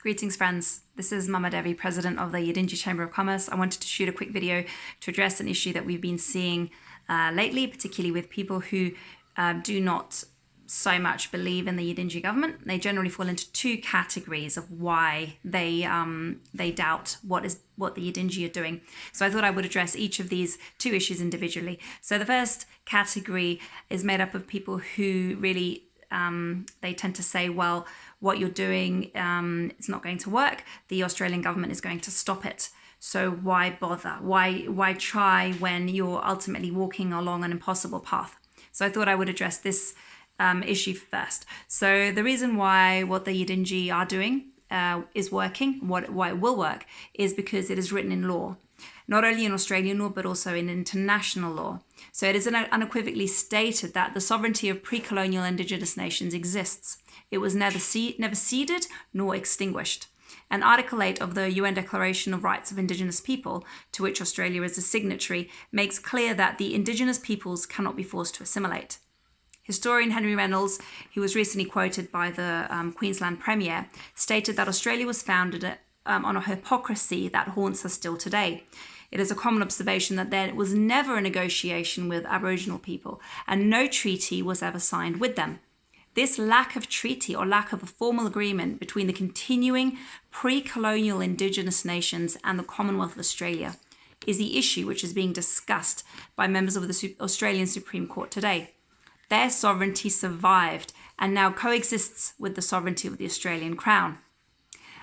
Greetings, friends. This is Mama Devi, president of the Yidindji Chamber of Commerce. I wanted to shoot a quick video to address an issue that we've been seeing lately, particularly with people who do not so much believe in the Yidindji government. They generally fall into two categories of why they doubt what the Yidindji are doing. So I thought I would address each of these two issues individually. So the first category is made up of people who really they tend to say, well, what you're doing, it's not going to work. The Australian government is going to stop it. So why bother? Why try when you're ultimately walking along an impossible path? So I thought I would address this issue first. So the reason why what the Yidindji are doing is working, why it will work, is because it is written in law. Not only in Australian law, but also in international law. So it is unequivocally stated that the sovereignty of pre-colonial indigenous nations exists. It was never ceded nor extinguished. And Article 8 of the UN Declaration of Rights of Indigenous People, to which Australia is a signatory, makes clear that the indigenous peoples cannot be forced to assimilate. Historian Henry Reynolds, who was recently quoted by the Queensland Premier, stated that Australia was founded on a hypocrisy that haunts us still today. It is a common observation that there was never a negotiation with Aboriginal people, and no treaty was ever signed with them. This lack of treaty or lack of a formal agreement between the continuing pre-colonial Indigenous nations and the Commonwealth of Australia is the issue which is being discussed by members of the Australian Supreme Court today. Their sovereignty survived and now coexists with the sovereignty of the Australian Crown.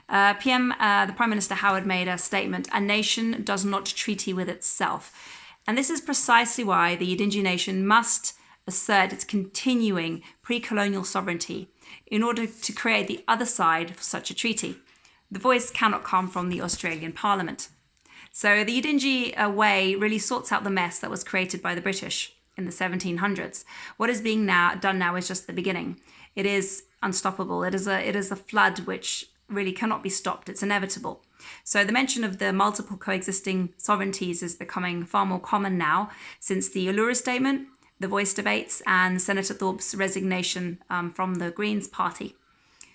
The Prime Minister Howard made a statement, "A nation does not treaty with itself." And this is precisely why the Yidindji nation must assert its continuing pre-colonial sovereignty in order to create the other side for such a treaty. The voice cannot come from the Australian Parliament. So the Yidindji way really sorts out the mess that was created by the British in the 1700s. What is being done now is just the beginning. It is unstoppable. It is a flood which really cannot be stopped. It's inevitable. So the mention of the multiple coexisting sovereignties is becoming far more common now since the Uluru Statement, the voice debates, and Senator Thorpe's resignation from the Greens party.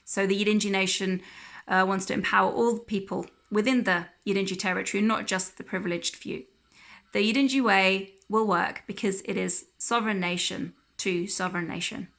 So the Yidindji nation wants to empower all people within the Yidindji territory, not just the privileged few. The Yidindji way will work because it is sovereign nation to sovereign nation.